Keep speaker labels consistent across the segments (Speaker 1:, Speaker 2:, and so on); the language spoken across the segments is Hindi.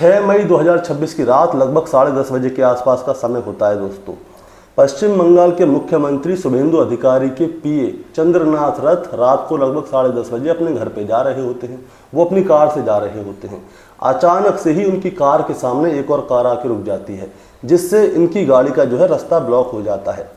Speaker 1: 6 मई 2026 की रात लगभग 10:30 बजे के आसपास का समय होता है दोस्तों। पश्चिम बंगाल के मुख्यमंत्री शुभेंदु अधिकारी के पीए चंद्रनाथ रथ रात को लगभग 10:30 बजे अपने घर पे जा रहे होते हैं। वो अपनी कार से जा रहे होते हैं। अचानक से ही उनकी कार के सामने एक और कार आके रुक जाती है, जिससे इनकी गाड़ी का जो है रास्ता ब्लॉक हो जाता है।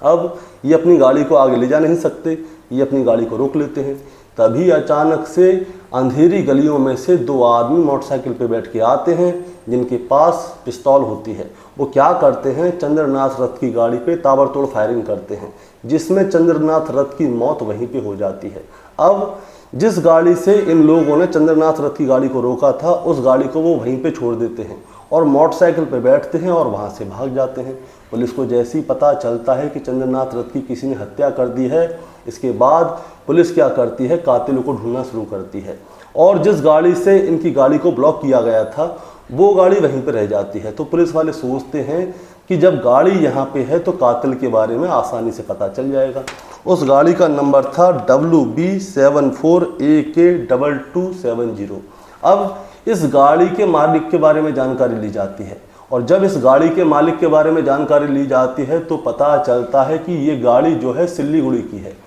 Speaker 1: अब ये अपनी गाड़ी को आगे ले जा नहीं सकते, ये अपनी गाड़ी को रोक लेते हैं। तभी अचानक से अंधेरी गलियों में से 2 आदमी मोटरसाइकिल पे बैठ के आते हैं, जिनके पास पिस्तौल होती है। वो क्या करते हैं, चंद्रनाथ रथ की गाड़ी पे ताबड़तोड़ फायरिंग करते हैं, जिसमें चंद्रनाथ रथ की मौत वहीं पे हो जाती है। अब जिस गाड़ी से इन लोगों ने चंद्रनाथ रथ की गाड़ी को रोका था, उस गाड़ी को वो वहीं पे छोड़ देते हैं और मोटरसाइकिल पे बैठते हैं और वहाँ से भाग जाते हैं। पुलिस को जैसे ही पता चलता है कि चंद्रनाथ रथ की किसी ने हत्या कर दी है, इसके बाद पुलिस क्या करती है, कातिलों को ढूंढना शुरू करती है। और जिस गाड़ी से इनकी गाड़ी को ब्लॉक किया गया था, वो गाड़ी वहीं पर रह जाती है। तो पुलिस वाले सोचते हैं कि जब गाड़ी यहाँ पे है तो कातिल के बारे में आसानी से पता चल जाएगा। उस गाड़ी का नंबर था WB74AK2270। अब इस गाड़ी के मालिक के बारे में जानकारी ली जाती है, और जब इस गाड़ी के मालिक के बारे में जानकारी ली जाती है तो पता चलता है कि ये गाड़ी जो है सिल्लीगुड़ी की है।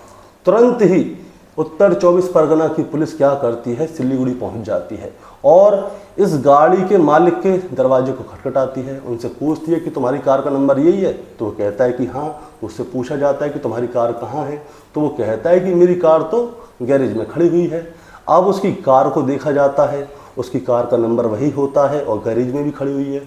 Speaker 1: तुरंत ही उत्तर 24 परगना की पुलिस क्या करती है, सिल्लीगुड़ी पहुंच जाती है और इस गाड़ी के मालिक के दरवाजे को खटखटाती है। उनसे पूछती है कि तुम्हारी कार का नंबर यही है? तो वो कहता है कि हाँ। उससे पूछा जाता है कि तुम्हारी कार कहाँ है? तो वो कहता है कि मेरी कार तो गैरेज में खड़ी हुई है। अब उसकी कार को देखा जाता है, उसकी कार का नंबर वही होता है और गैरेज में भी खड़ी हुई है।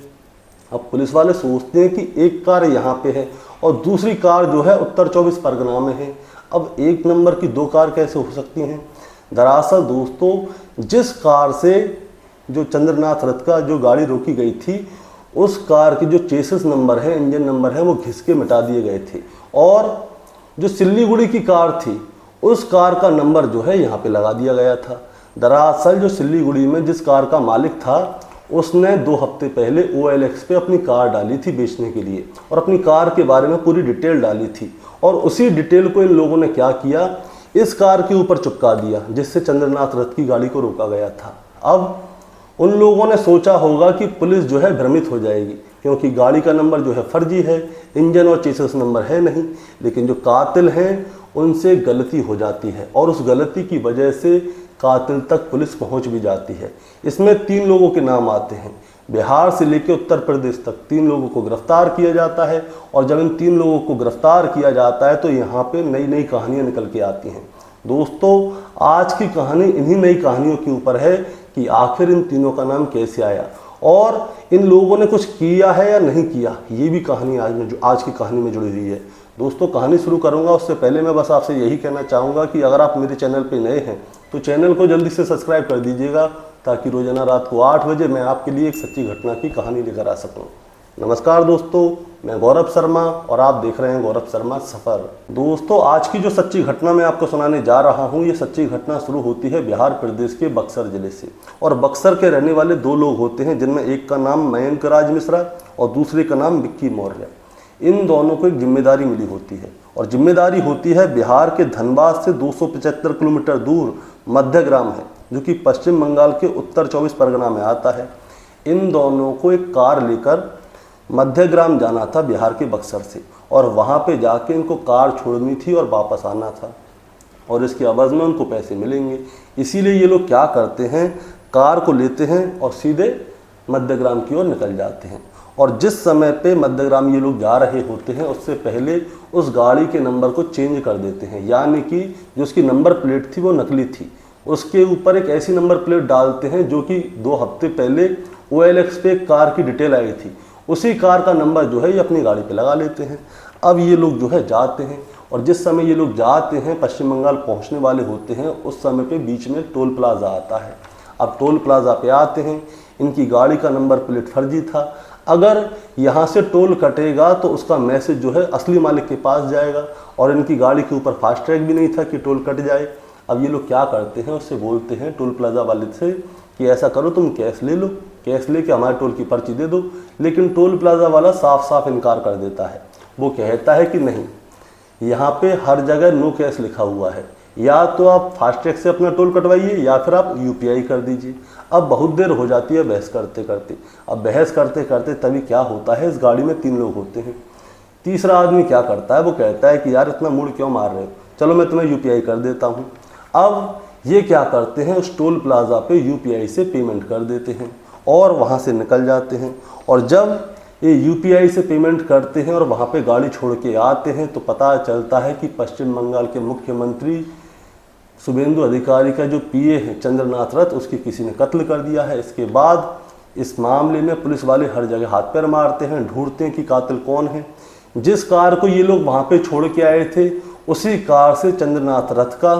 Speaker 1: अब पुलिस वाले सोचते हैं कि एक कार यहाँ पे है और दूसरी कार जो है उत्तर 24 परगना में है। अब एक नंबर की 2 कार कैसे हो सकती हैं? दरअसल दोस्तों, जिस कार से जो चंद्रनाथ रथ का जो गाड़ी रोकी गई थी, उस कार के जो चेसिस नंबर है, इंजन नंबर है, वो घिस के मिटा दिए गए थे और जो सिल्लीगुड़ी की कार थी, उस कार का नंबर जो है यहाँ पे लगा दिया गया था। दरअसल जो सिल्लीगुड़ी में जिस कार का मालिक था, उसने 2 हफ्ते पहले OLX पे अपनी कार डाली थी बेचने के लिए और अपनी कार के बारे में पूरी डिटेल डाली थी। और उसी डिटेल को इन लोगों ने क्या किया, इस कार के ऊपर चिपका दिया, जिससे चंद्रनाथ रथ की गाड़ी को रोका गया था। अब उन लोगों ने सोचा होगा कि पुलिस जो है भ्रमित हो जाएगी, क्योंकि गाड़ी का नंबर जो है फर्जी है, इंजन और चेसिस नंबर है नहीं। लेकिन जो कातिल हैं उनसे गलती हो जाती है और उस गलती की वजह से कातिल तक पुलिस पहुंच भी जाती है। इसमें 3 लोगों के नाम आते हैं। बिहार से लेकर उत्तर प्रदेश तक 3 लोगों को गिरफ्तार किया जाता है और जब इन 3 लोगों को गिरफ्तार किया जाता है तो यहाँ पे नई नई कहानियाँ निकल के आती हैं। दोस्तों, आज की कहानी इन्हीं नई कहानियों के ऊपर है कि आखिर इन तीनों का नाम कैसे आया और इन लोगों ने कुछ किया है या नहीं किया, ये भी कहानी आज की कहानी में जुड़ी हुई है। दोस्तों, कहानी शुरू करूंगा उससे पहले मैं बस आपसे यही कहना चाहूँगा कि अगर आप मेरे चैनल पे नए हैं तो चैनल को जल्दी से सब्सक्राइब कर दीजिएगा, ताकि रोजाना रात को 8 बजे मैं आपके लिए एक सच्ची घटना की कहानी लेकर आ सकूं। नमस्कार दोस्तों, मैं गौरव शर्मा और आप देख रहे हैं गौरव शर्मा सफ़र। दोस्तों, आज की जो सच्ची घटना मैं आपको सुनाने जा रहा हूं, ये सच्ची घटना शुरू होती है बिहार प्रदेश के बक्सर जिले से। और बक्सर के रहने वाले 2 लोग होते हैं, जिनमें एक का नाम मयंक राज मिश्रा और दूसरे का नाम विक्की मौर्य। इन दोनों को एक जिम्मेदारी मिली होती है और जिम्मेदारी होती है बिहार के धनबाद से 275 किलोमीटर दूर मध्य ग्राम है, जो कि पश्चिम बंगाल के उत्तर 24 परगना में आता है। इन दोनों को एक कार लेकर मध्य ग्राम जाना था बिहार के बक्सर से, और वहाँ पे जाके इनको कार छोड़नी थी और वापस आना था, और इसके अवज़ में उनको पैसे मिलेंगे। इसीलिए ये लोग क्या करते हैं, कार को लेते हैं और सीधे मध्य ग्राम की ओर निकल जाते हैं। और जिस समय पे मध्य ग्राम ये लोग जा रहे होते हैं, उससे पहले उस गाड़ी के नंबर को चेंज कर देते हैं, यानी कि जो उसकी नंबर प्लेट थी वो नकली थी, उसके ऊपर एक ऐसी नंबर प्लेट डालते हैं जो कि 2 हफ्ते पहले OLX पे एक कार की डिटेल आई थी। उसी कार का नंबर जो है ये अपनी गाड़ी पे लगा लेते हैं। अब ये लोग जो है जाते हैं, और जिस समय ये लोग जाते हैं, पश्चिम बंगाल पहुंचने वाले होते हैं, उस समय पे बीच में टोल प्लाजा आता है। अब टोल प्लाजा पे आते हैं, इनकी गाड़ी का नंबर प्लेट फर्जी था। अगर यहाँ से टोल कटेगा तो उसका मैसेज जो है असली मालिक के पास जाएगा, और इनकी गाड़ी के ऊपर फास्ट ट्रैक भी नहीं था कि टोल कट जाए। अब ये लोग क्या करते हैं, उससे बोलते हैं टोल प्लाजा वाले से कि ऐसा करो, तुम कैश ले लो, कैश लेके हमारे टोल की पर्ची दे दो। लेकिन टोल प्लाजा वाला साफ साफ इनकार कर देता है। वो कहता है कि नहीं, यहाँ पे हर जगह नो कैश लिखा हुआ है, या तो आप फास्टैग से अपना टोल कटवाइए या फिर आप यूपीआई कर दीजिए। अब बहुत देर हो जाती है बहस करते करते। अब बहस करते करते तभी क्या होता है, इस गाड़ी में 3 लोग होते हैं। तीसरा आदमी क्या करता है, वो कहता है कि यार इतना मूड क्यों मार रहे हो, चलो मैं तुम्हें यूपीआई कर देता हूँ। अब ये क्या करते हैं, उस टोल प्लाजा पे यूपीआई से पेमेंट कर देते हैं और वहाँ से निकल जाते हैं। और जब ये यूपीआई से पेमेंट करते हैं और वहाँ पे गाड़ी छोड़ के आते हैं तो पता चलता है कि पश्चिम बंगाल के मुख्यमंत्री शुभेंदु अधिकारी का जो पीए है चंद्रनाथ रथ, उसकी किसी ने कत्ल कर दिया है। इसके बाद इस मामले में पुलिस वाले हर जगह हाथ पैर मारते हैं, ढूंढते हैं कि कातिल कौन है। जिस कार को ये लोग वहाँ पे छोड़ के आए थे उसी कार से चंद्रनाथ रथ का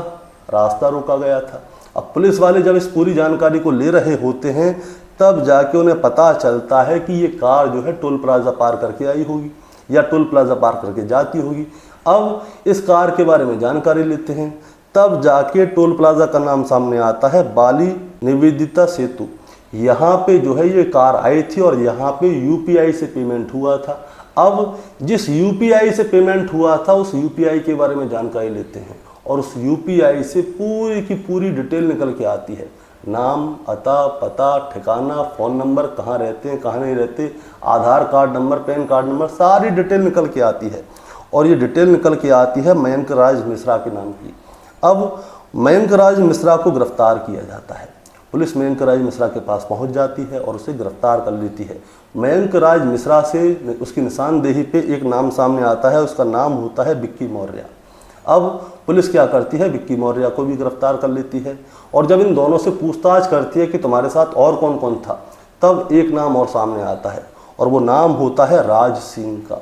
Speaker 1: रास्ता रोका गया था। अब पुलिस वाले जब इस पूरी जानकारी को ले रहे होते हैं तब जाके उन्हें पता चलता है कि ये कार जो है टोल प्लाजा पार करके आई होगी या टोल प्लाजा पार करके जाती होगी। अब इस कार के बारे में जानकारी लेते हैं, तब जाके टोल प्लाजा का नाम सामने आता है, बाली निवेदिता सेतु। यहाँ पे जो है ये कार आई थी और यहाँ पे यूपीआई से पेमेंट हुआ था। अब जिस यूपीआई से पेमेंट हुआ था उस यूपीआई के बारे में जानकारी लेते हैं और उस यूपीआई से पूरी की पूरी डिटेल निकल के आती है, नाम, अता, पता, ठिकाना, फ़ोन नंबर, कहाँ रहते हैं कहाँ नहीं रहते, Aadhaar card number, PAN card number, सारी डिटेल निकल के आती है। और ये डिटेल निकल के आती है मयंक राज मिश्रा के नाम की। अब मयंक राज मिश्रा को गिरफ्तार किया जाता है। पुलिस मयंक राज मिश्रा के पास पहुंच जाती है और उसे गिरफ्तार कर लेती है। मयंक राज मिश्रा से उसकी निशानदेही पे एक नाम सामने आता है, उसका नाम होता है विक्की मौर्य। अब पुलिस क्या करती है, विक्की मौर्य को भी गिरफ्तार कर लेती है और जब इन दोनों से पूछताछ करती है कि तुम्हारे साथ और कौन कौन था, तब एक नाम और सामने आता है और वो नाम होता है राज सिंह का।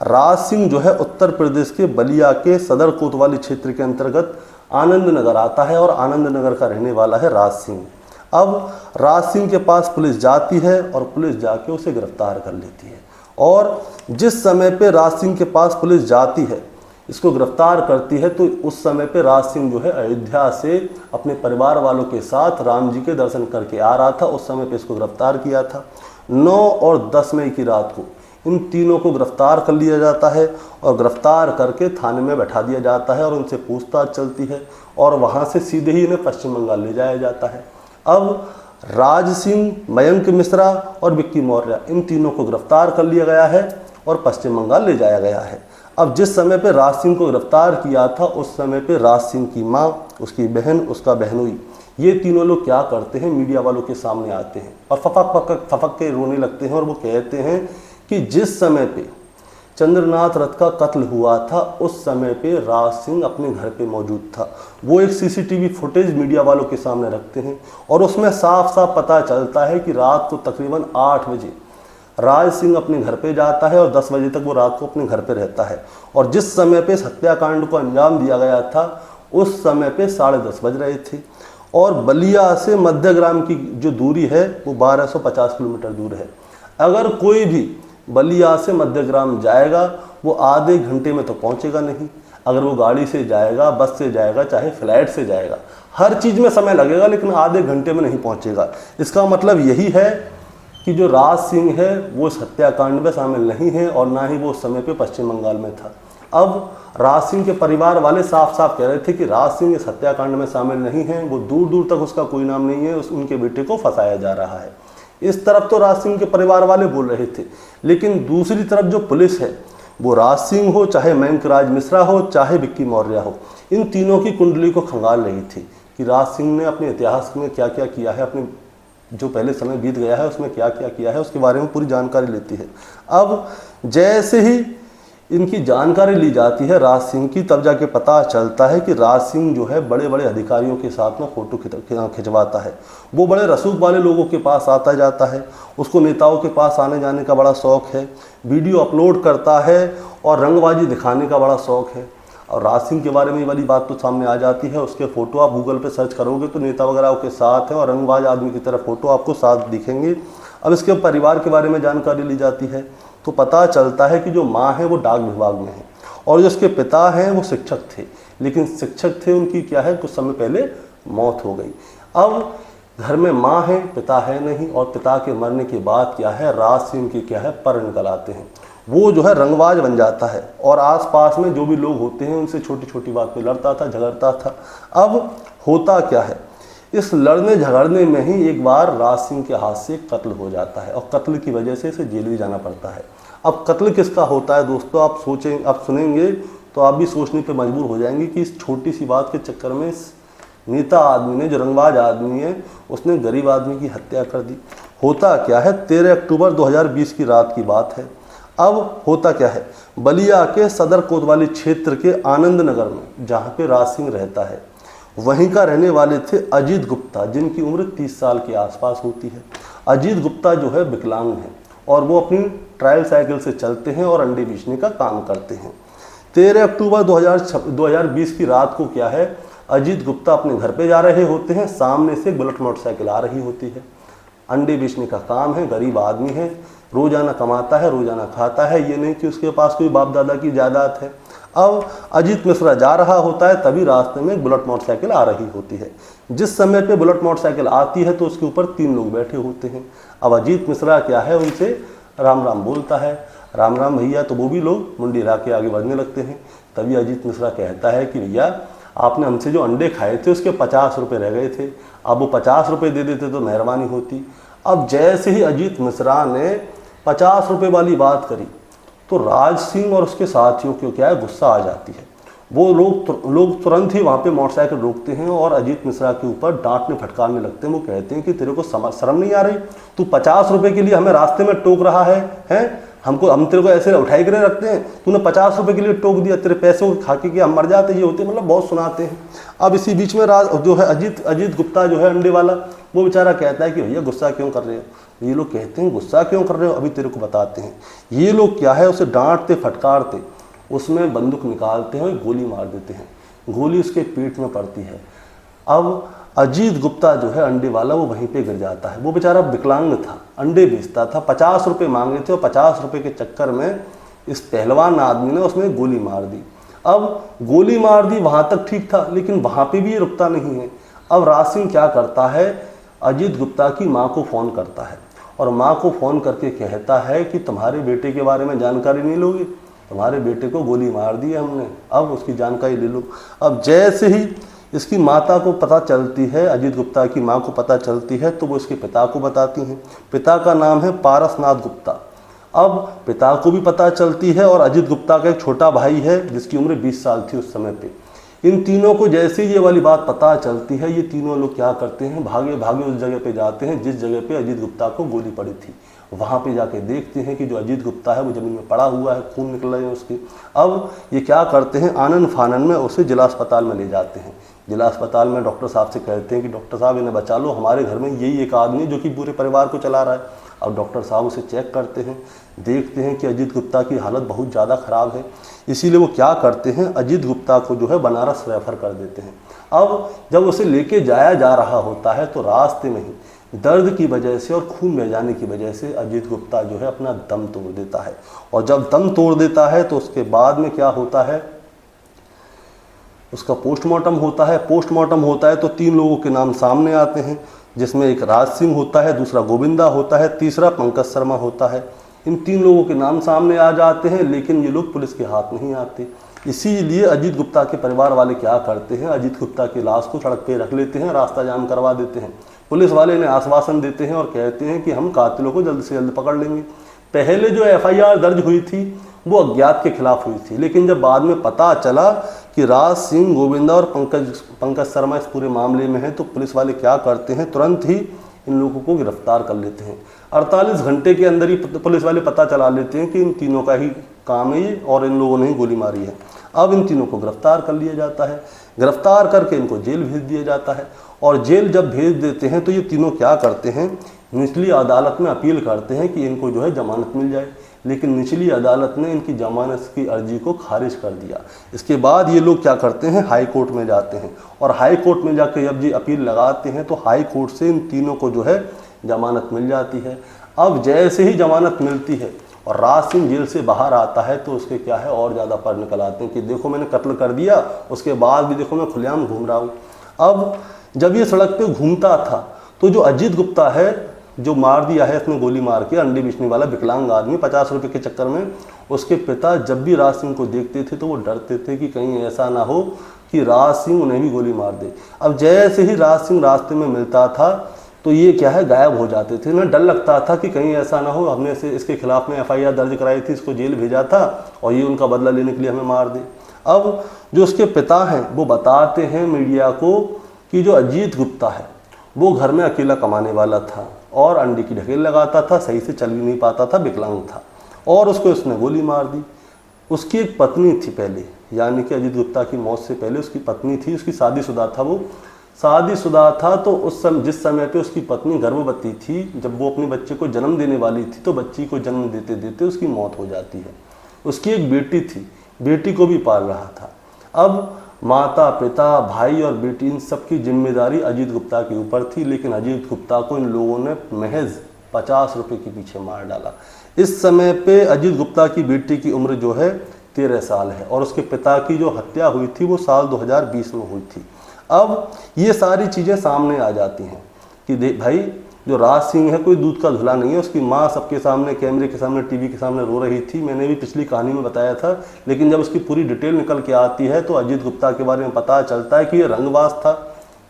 Speaker 1: राज सिंह जो है उत्तर प्रदेश के बलिया के सदर कोतवाली क्षेत्र के अंतर्गत आनंद नगर आता है और आनंद नगर का रहने वाला है राज सिंह। अब राज सिंह के पास पुलिस जाती है और पुलिस जाके उसे गिरफ्तार कर लेती है। और जिस समय पे राज सिंह के पास पुलिस जाती है, इसको गिरफ्तार करती है, तो उस समय पे राज सिंह जो है अयोध्या से अपने परिवार वालों के साथ राम जी के दर्शन करके आ रहा था। उस समय पे इसको गिरफ्तार किया था। 9 और 10 मई की रात को इन तीनों को गिरफ्तार कर लिया जाता है और गिरफ्तार करके थाने में बैठा दिया जाता है और उनसे पूछताछ चलती है और वहाँ से सीधे ही इन्हें पश्चिम बंगाल ले जाया जाता है। अब राज सिंह, मयंक मिश्रा और विक्की मौर्य, इन तीनों को गिरफ्तार कर लिया गया है और पश्चिम बंगाल ले जाया गया है। अब जिस समय पे राज सिंह को गिरफ्तार किया था उस समय पे राज सिंह की माँ, उसकी बहन, उसका बहनोई, ये तीनों लोग क्या करते हैं, मीडिया वालों के सामने आते हैं और फपक के रोने लगते हैं और वो कहते हैं कि जिस समय पे चंद्रनाथ रथ का कत्ल हुआ था उस समय पे राज सिंह अपने घर पे मौजूद था। वो एक सीसीटीवी फुटेज मीडिया वालों के सामने रखते हैं और उसमें साफ साफ पता चलता है कि रात को तकरीबन 8 बजे राज सिंह अपने घर पे जाता है और 10 बजे तक वो रात को अपने घर पे रहता है। और जिस समय पे इस हत्याकांड को अंजाम दिया गया था उस समय पे 10:30 बज रहे थे और बलिया से मध्यग्राम की जो दूरी है वो 1250 किलोमीटर दूर है। अगर कोई भी बलिया से मध्यग्राम जाएगा वो आधे घंटे में तो पहुंचेगा नहीं। अगर वो गाड़ी से जाएगा, बस से जाएगा, चाहे फ्लाइट से जाएगा, हर चीज़ में समय लगेगा लेकिन आधे घंटे में नहीं पहुंचेगा। इसका मतलब यही है कि जो राज सिंह है वो इस हत्याकांड में शामिल नहीं है और ना ही वो उस समय पे पश्चिम बंगाल में था। अब राज सिंह के परिवार वाले साफ साफ कह रहे थे कि राज सिंह इस हत्याकांड में शामिल नहीं है, वो दूर दूर तक उसका कोई नाम नहीं है, उनके बेटे को फंसाया जा रहा है। इस तरफ तो राज सिंह के परिवार वाले बोल रहे थे, लेकिन दूसरी तरफ जो पुलिस है वो राज सिंह हो, चाहे मयंक राज मिश्रा हो, चाहे विक्की मौर्य हो, इन तीनों की कुंडली को खंगाल रही थी कि राज सिंह ने अपने इतिहास में क्या क्या किया है, अपने जो पहले समय बीत गया है उसमें क्या क्या किया है, उसके बारे में पूरी जानकारी लेती है। अब जैसे ही इनकी जानकारी ली जाती है राज सिंह की, तब जाके पता चलता है कि राज सिंह जो है बड़े बड़े अधिकारियों के साथ में फ़ोटो खिंचवाता है। वो बड़े रसूख वाले लोगों के पास आता जाता है, उसको नेताओं के पास आने जाने का बड़ा शौक़ है, वीडियो अपलोड करता है और रंगबाजी दिखाने का बड़ा शौक़ है। और राज सिंह के बारे में ये वाली बात तो सामने आ जाती है, उसके फ़ोटो आप गूगल पे सर्च करोगे तो नेता वगैरह के साथ है और रंगबाज आदमी की तरह फ़ोटो आपको साथ दिखेंगे। अब इसके परिवार के बारे में जानकारी ली जाती है तो पता चलता है कि जो माँ है वो डाक विभाग में है और जो उसके पिता हैं वो शिक्षक थे, लेकिन शिक्षक थे उनकी क्या है कुछ समय पहले मौत हो गई। अब घर में माँ है, पिता है नहीं, और पिता के मरने के बाद क्या है राज सिंह के क्या है पर निकल आते हैं। वो जो है रंगबाज बन जाता है और आसपास में जो भी लोग होते हैं उनसे छोटी छोटी बात पे लड़ता था, झगड़ता था। अब होता क्या है, इस लड़ने झगड़ने में ही एक बार राज सिंह के हाथ से कत्ल हो जाता है और कत्ल की वजह से इसे जेल भी जाना पड़ता है। अब कत्ल किसका होता है दोस्तों, आप सोचें, आप सुनेंगे तो आप भी सोचने पे मजबूर हो जाएंगे कि इस छोटी सी बात के चक्कर में इस नेता आदमी ने, जो रंगबाज आदमी है, उसने गरीब आदमी की हत्या कर दी। होता क्या है, 13 अक्टूबर 2020 की रात की बात है। अब होता क्या है, बलिया के सदर कोतवाली क्षेत्र के आनंद नगर में, जहाँ पे राज सिंह रहता है, वहीं का रहने वाले थे अजीत गुप्ता, जिनकी उम्र 30 साल के आसपास होती है। अजीत गुप्ता जो है विकलांग है और वो अपनी ट्रायल साइकिल से चलते हैं और अंडे बेचने का काम करते हैं। 13 अक्टूबर 2020 की रात को क्या है, अजीत गुप्ता अपने घर पे जा रहे होते हैं, सामने से बुलेट मोटरसाइकिल आ रही होती है। अंडे बेचने का काम है, गरीब आदमी है, रोजाना कमाता है, रोजाना खाता है, ये नहीं कि उसके पास कोई बाप दादा की जायदाद है। अब अजीत मिश्रा जा रहा होता है, तभी रास्ते में बुलेट मोटरसाइकिल आ रही होती है। जिस समय पे बुलेट मोटरसाइकिल आती है तो उसके ऊपर 3 लोग बैठे होते हैं। अब अजीत मिश्रा क्या है, उनसे राम राम बोलता है, राम राम भैया, तो वो भी लोग मुंडी ला के आगे बढ़ने लगते हैं। तभी अजीत मिश्रा कहता है कि भैया, आपने हमसे जो अंडे खाए थे उसके 50 रुपये रह गए थे, अब वो 50 रुपये दे देते तो मेहरबानी होती। अब जैसे ही अजीत मिश्रा ने 50 रुपये वाली बात करी तो राज सिंह और उसके साथियों को क्या है, गुस्सा आ जाती है। वो लोग तुरंत ही वहाँ पे मोटरसाइकिल रोकते हैं और अजीत मिश्रा के ऊपर डांटने फटकारने लगते हैं। वो कहते हैं कि तेरे को शर्म नहीं आ रही, तू 50 रुपये के लिए हमें रास्ते में टोक रहा है? हम तेरे को ऐसे उठाए करे रखते हैं, तूने 50 रुपये के लिए टोक दिया, तेरे पैसों को खा के हम मर जाते, ये होते, मतलब बहुत सुनाते हैं। अब इसी बीच में जो है अजीत गुप्ता जो है अंडे वाला, वो बेचारा कहता है कि भैया गुस्सा क्यों कर रहे हो। ये लोग कहते हैं गुस्सा क्यों कर रहे हो, अभी तेरे को बताते हैं। ये लोग क्या है, उसे डांटते फटकारते उसमें बंदूक निकालते हैं और गोली मार देते हैं। गोली उसके पेट में पड़ती है। अब अजीत गुप्ता जो है अंडे वाला, वो वहीं पे गिर जाता है। वो बेचारा विकलांग था, अंडे बेचता था, 50 रुपये मांगे थे और 50 रुपये के चक्कर में इस पहलवान आदमी ने उसमें गोली मार दी। अब गोली मार दी, वहाँ तक ठीक था, लेकिन वहाँ पे भी ये रुकता नहीं है। अब राज सिंह क्या करता है, अजीत गुप्ता की माँ को फ़ोन करता है और माँ को फ़ोन करके कहता है कि तुम्हारे बेटे के बारे में जानकारी नहीं लोगे, तुम्हारे बेटे को गोली मार दी है हमने, अब उसकी जानकारी ले लो। अब जैसे ही इसकी माता को पता चलती है, अजीत गुप्ता की माँ को पता चलती है, तो वो इसके पिता को बताती हैं। पिता का नाम है पारसनाथ गुप्ता। अब पिता को भी पता चलती है और अजीत गुप्ता का एक छोटा भाई है जिसकी उम्र 20 साल थी उस समय पे। इन तीनों को जैसे ये वाली बात पता चलती है, ये तीनों लोग क्या करते हैं, भागे भागे उस जगह पे जाते हैं जिस जगह पे अजीत गुप्ता को गोली पड़ी थी। वहाँ पे जाके देखते हैं कि जो अजीत गुप्ता है वो ज़मीन में पड़ा हुआ है, खून निकल रहे हैं उसके। अब ये क्या करते हैं, आनन फानन में उसे जिला अस्पताल में ले जाते हैं। जिला अस्पताल में डॉक्टर साहब से कहते हैं कि डॉक्टर साहब इन्हें बचा लो, हमारे घर में यही एक आदमी है जो कि पूरे परिवार को चला रहा है। अब डॉक्टर साहब उसे चेक करते हैं, देखते हैं कि अजीत गुप्ता की हालत बहुत ज़्यादा ख़राब है, इसीलिए वो क्या करते हैं, अजीत गुप्ता को जो है बनारस रेफर कर देते हैं। अब जब उसे लेके जाया जा रहा होता है तो रास्ते में ही दर्द की वजह से और खून बह जाने की वजह से अजीत गुप्ता जो है अपना दम तोड़ देता है। और जब दम तोड़ देता है तो उसके बाद में क्या होता है, उसका पोस्टमार्टम होता है। पोस्टमार्टम होता है तो 3 लोगों के नाम सामने आते हैं, जिसमें एक राज सिंह होता है, दूसरा गोविंदा होता है, तीसरा पंकज शर्मा होता है। इन 3 लोगों के नाम सामने आ जाते हैं, लेकिन ये लोग पुलिस के हाथ नहीं आते। इसीलिए अजीत गुप्ता के परिवार वाले क्या करते हैं, अजीत गुप्ता की लाश को सड़क पे रख लेते हैं, रास्ता जाम करवा देते हैं। पुलिस वाले इन्हें आश्वासन देते हैं और कहते हैं कि हम कातिलों को जल्द से जल्द पकड़ लेंगे। पहले जो FIR दर्ज हुई थी वो अज्ञात के खिलाफ हुई थी, लेकिन जब बाद में पता चला कि राज सिंह, गोविंदा और पंकज शर्मा इस पूरे मामले में है, तो पुलिस वाले क्या करते हैं, तुरंत ही इन लोगों को गिरफ्तार कर लेते हैं। 48 घंटे के अंदर ही पुलिस वाले पता चला लेते हैं कि इन तीनों का ही काम है ये और इन लोगों ने ही गोली मारी है। अब इन तीनों को गिरफ्तार कर लिया जाता है। गिरफ्तार करके इनको जेल भेज दिया जाता है और जेल जब भेज देते हैं तो ये तीनों क्या करते हैं, निचली अदालत में अपील करते हैं कि इनको जो है जमानत मिल जाए, लेकिन निचली अदालत ने इनकी जमानत की अर्जी को खारिज कर दिया। इसके बाद ये लोग क्या करते हैं, हाई कोर्ट में जाते हैं और हाई कोर्ट में जाकर जब ये अपील लगाते हैं तो हाई कोर्ट से इन तीनों को जो है जमानत मिल जाती है। अब जैसे ही जमानत मिलती है और राज सिंह जेल से बाहर आता है तो उसके क्या है और ज़्यादा पर निकल आते हैं कि देखो मैंने कत्ल कर दिया, उसके बाद भी देखो मैं खुलेआम घूम रहा हूँ। अब जब ये सड़क पे घूमता था तो जो अजीत गुप्ता है जो मार दिया है इसने गोली मार के, अंडे बेचने वाला विकलांग आदमी 50 रुपये के चक्कर में, उसके पिता जब भी राज सिंह को देखते थे तो वो डरते थे कि कहीं ऐसा ना हो कि राज सिंह उन्हें भी गोली मार दे। अब जैसे ही राज सिंह रास्ते में मिलता था तो ये क्या है, गायब हो जाते थे। उन्हें डर लगता था कि कहीं ऐसा ना हो हमने इसके खिलाफ में FIR दर्ज कराई थी, इसको जेल भेजा था और ये उनका बदला लेने के लिए हमें मार दे। अब जो उसके पिता हैं वो बताते हैं मीडिया को कि जो अजीत गुप्ता है वो घर में अकेला कमाने वाला था और अंडे की ढकेल लगाता था, सही से चल भी नहीं पाता था, विकलांग था, और उसको उसने गोली मार दी। उसकी एक पत्नी थी पहले, यानी कि अजीत गुप्ता की मौत से पहले उसकी पत्नी थी, उसकी शादीशुदा था, वो शादीशुदा था। तो उस समय जिस समय पे उसकी पत्नी गर्भवती थी, जब वो अपने बच्चे को जन्म देने वाली थी तो बच्ची को जन्म देते देते उसकी मौत हो जाती है। उसकी एक बेटी थी, बेटी को भी पाल रहा था। अब माता पिता भाई और बेटी इन सबकी जिम्मेदारी अजीत गुप्ता के ऊपर थी, लेकिन अजीत गुप्ता को इन लोगों ने महज 50 रुपये के पीछे मार डाला। इस समय पे अजीत गुप्ता की बेटी की उम्र जो है 13 साल है और उसके पिता की जो हत्या हुई थी वो साल 2020 में हुई थी। अब ये सारी चीज़ें सामने आ जाती हैं कि भाई जो राज सिंह है कोई दूध का धुला नहीं है। उसकी माँ सबके सामने, कैमरे के सामने, टीवी के सामने रो रही थी, मैंने भी पिछली कहानी में बताया था। लेकिन जब उसकी पूरी डिटेल निकल के आती है तो अजीत गुप्ता के बारे में पता चलता है कि ये रंगबाज था,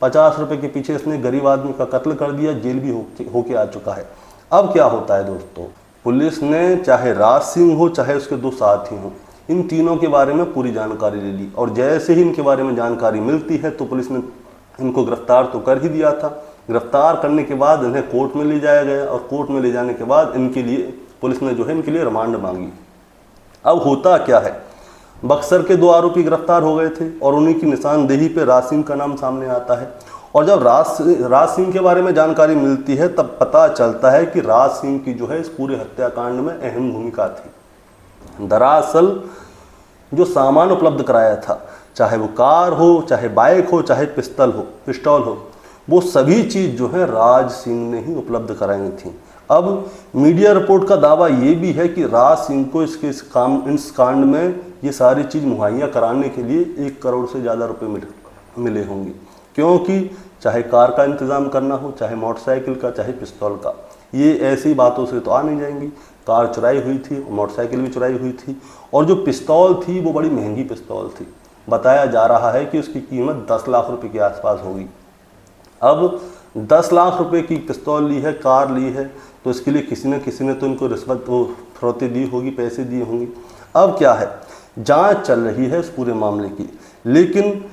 Speaker 1: 50 रुपये के पीछे इसने गरीब आदमी का कत्ल कर दिया, जेल भी होके आ चुका है। अब क्या होता है दोस्तों, पुलिस ने चाहे राज सिंह हो चाहे उसके 2 साथी हों, इन तीनों के बारे में पूरी जानकारी ले ली और जैसे ही इनके बारे में जानकारी मिलती है तो पुलिस ने इनको गिरफ्तार तो कर ही दिया था। गिरफ्तार करने के बाद इन्हें कोर्ट में ले जाया गया और कोर्ट में ले जाने के बाद इनके लिए पुलिस ने जो है इनके लिए रिमांड मांगी। अब होता क्या है, बक्सर के 2 आरोपी गिरफ्तार हो गए थे और उन्हीं की निशानदेही पे राज सिंह का नाम सामने आता है। और जब राज सिंह के बारे में जानकारी मिलती है तब पता चलता है कि राज सिंह की जो है इस पूरे हत्याकांड में अहम भूमिका थी। दरअसल जो सामान उपलब्ध कराया था, चाहे वो कार हो, चाहे बाइक हो, चाहे पिस्तौल हो, वो सभी चीज़ जो है राज सिंह ने ही उपलब्ध कराई थी। अब मीडिया रिपोर्ट का दावा ये भी है कि राज सिंह को इस कांड में ये सारी चीज़ मुहैया कराने के लिए 1 करोड़ से ज़्यादा रुपए मिले होंगे, क्योंकि चाहे कार का इंतज़ाम करना हो, चाहे मोटरसाइकिल का, चाहे पिस्तौल का, ये ऐसी बातों से तो आ नहीं जाएंगी। कार चुराई हुई थी, मोटरसाइकिल भी चुराई हुई थी और जो पिस्तौल थी वो बड़ी महंगी पिस्तौल थी। बताया जा रहा है कि उसकी कीमत 10 लाख रुपए के आसपास होगी। अब 10 लाख रुपए की पिस्तौल ली है, कार ली है, तो इसके लिए किसी न तो इनको रिश्वत फरोती दी होगी, पैसे दिए होंगे। अब क्या है, जांच चल रही है इस पूरे मामले की, लेकिन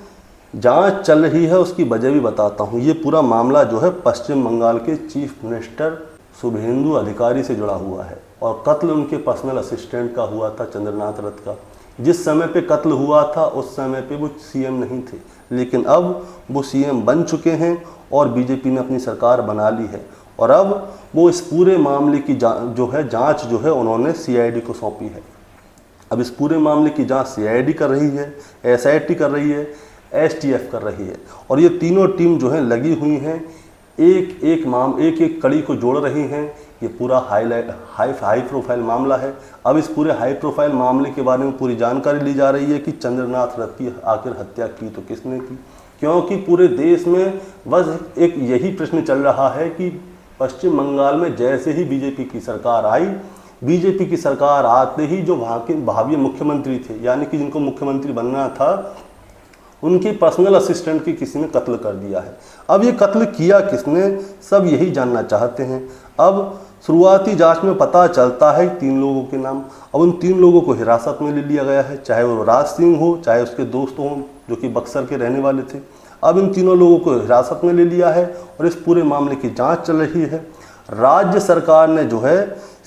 Speaker 1: जांच चल रही है उसकी वजह भी बताता हूँ। ये पूरा मामला जो है पश्चिम बंगाल के चीफ मिनिस्टर शुभेंदु अधिकारी से जुड़ा हुआ है और कत्ल उनके पर्सनल असिस्टेंट का हुआ था, चंद्रनाथ रथ का। जिस समय पे कत्ल हुआ था उस समय पे वो CM नहीं थे, लेकिन अब वो CM बन चुके हैं और बीजेपी ने अपनी सरकार बना ली है और अब वो इस पूरे मामले की जांच जो है उन्होंने CID को सौंपी है। अब इस पूरे मामले की जांच CID कर रही है, SIT कर रही है, STF कर रही है और ये तीनों टीम जो है लगी हुई हैं, एक कड़ी को जोड़ रही हैं। ये पूरा हाई प्रोफाइल मामला है। अब इस पूरे हाई प्रोफाइल मामले के बारे में पूरी जानकारी ली जा रही है कि चंद्रनाथ रथ की आखिर हत्या की तो किसने की, क्योंकि पूरे देश में बस एक यही प्रश्न चल रहा है कि पश्चिम बंगाल में जैसे ही बीजेपी की सरकार आई, बीजेपी की सरकार आते ही जो वहाँ के भावी मुख्यमंत्री थे, यानी कि जिनको मुख्यमंत्री बनना था, उनकी पर्सनल असिस्टेंट की किसी ने कत्ल कर दिया है। अब ये कत्ल किया किसने, सब यही जानना चाहते हैं। अब शुरुआती जांच में पता चलता है 3 लोगों के नाम। अब उन 3 लोगों को हिरासत में ले लिया गया है, चाहे वो राज सिंह हो, चाहे उसके दोस्त हों जो कि बक्सर के रहने वाले थे। अब इन तीनों लोगों को हिरासत में ले लिया है और इस पूरे मामले की जांच चल रही है। राज्य सरकार ने जो है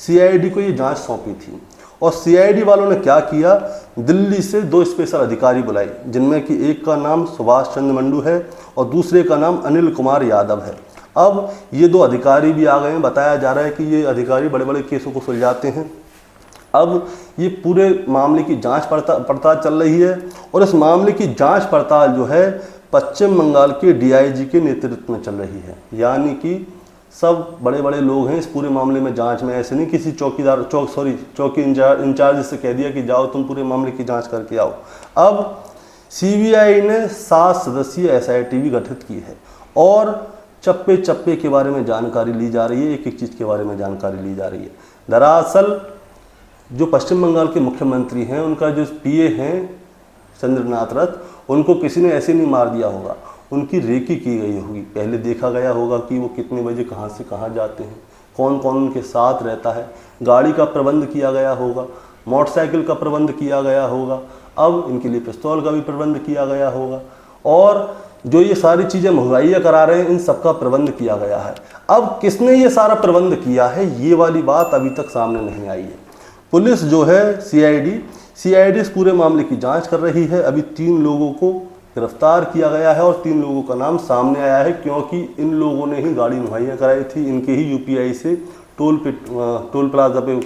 Speaker 1: CID को ये जांच सौंपी थी और CID वालों ने क्या किया, दिल्ली से 2 स्पेशल अधिकारी बुलाए, जिनमें कि एक का नाम सुभाष चंद्र मंडू है और दूसरे का नाम अनिल कुमार यादव है। अब ये 2 अधिकारी भी आ गए हैं। बताया जा रहा है कि ये अधिकारी बड़े बड़े केसों को सुलझाते हैं। अब ये पूरे मामले की जांच पड़ताल चल रही है और इस मामले की जांच पड़ताल जो है पश्चिम बंगाल के DIG के नेतृत्व में चल रही है, यानी कि सब बड़े बड़े लोग हैं इस पूरे मामले में जांच में। ऐसे नहीं किसी चौकी इंचार्ज से कह दिया कि जाओ तुम पूरे मामले की जांच करके आओ। अब CBI ने 7 सदस्यीय SIT भी गठित की है और चप्पे चप्पे के बारे में जानकारी ली जा रही है, एक एक चीज़ के बारे में जानकारी ली जा रही है। दरअसल जो पश्चिम बंगाल के मुख्यमंत्री हैं, उनका जो पीए हैं चंद्रनाथ रथ, उनको किसी ने ऐसे नहीं मार दिया होगा, उनकी रेकी की गई होगी। पहले देखा गया होगा कि वो कितने बजे कहाँ से कहाँ जाते हैं, कौन कौन उनके साथ रहता है, गाड़ी का प्रबंध किया गया होगा, मोटरसाइकिल का प्रबंध किया गया होगा, अब इनके लिए पिस्तौल का भी प्रबंध किया गया होगा, और जो ये सारी चीज़ें मुहैया करा रहे हैं इन सबका प्रबंध किया गया है। अब किसने ये सारा प्रबंध किया है, ये वाली बात अभी तक सामने नहीं आई है। पुलिस जो है सीआईडी इस पूरे मामले की जांच कर रही है। अभी 3 लोगों को गिरफ्तार किया गया है और 3 लोगों का नाम सामने आया है, क्योंकि इन लोगों ने ही गाड़ी मुहैया कराई थी, इनके ही यूपीआई से टोल प्लाजा पे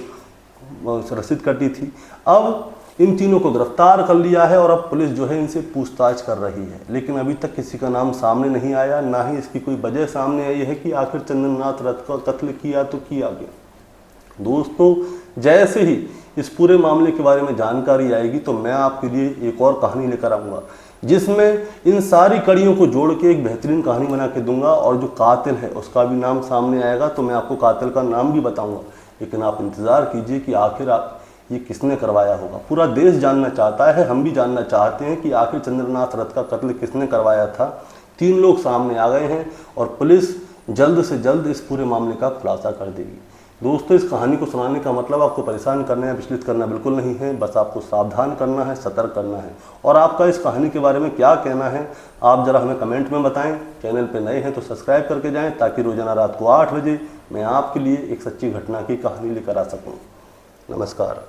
Speaker 1: रसीद कटी थी। अब इन तीनों को गिरफ्तार कर लिया है और अब पुलिस जो है इनसे पूछताछ कर रही है, लेकिन अभी तक किसी का नाम सामने नहीं आया, ना ही इसकी कोई वजह सामने आई है कि आखिर चंद्रनाथ रथ का कत्ल किया तो किया गया। दोस्तों, जैसे ही इस पूरे मामले के बारे में जानकारी आएगी तो मैं आपके लिए एक और कहानी लेकर आऊँगा, जिसमें इन सारी कड़ियों को जोड़ के एक बेहतरीन कहानी बना के दूंगा, और जो कातिल है उसका भी नाम सामने आएगा तो मैं आपको कातिल का नाम भी बताऊंगा। लेकिन आप इंतज़ार कीजिए कि आखिर ये किसने करवाया होगा। पूरा देश जानना चाहता है, हम भी जानना चाहते हैं कि आखिर चंद्रनाथ रथ का कत्ल किसने करवाया था। 3 लोग सामने आ गए हैं और पुलिस जल्द से जल्द इस पूरे मामले का खुलासा कर देगी। दोस्तों, इस कहानी को सुनाने का मतलब आपको परेशान करना या विचलित करना बिल्कुल नहीं है, बस आपको सावधान करना है, सतर्क करना है। और आपका इस कहानी के बारे में क्या कहना है, आप ज़रा हमें कमेंट में बताएं। चैनल पे नए हैं तो सब्सक्राइब करके जाएं, ताकि रोज़ाना रात को 8 बजे मैं आपके लिए एक सच्ची घटना की कहानी लेकर आ सकूं। नमस्कार।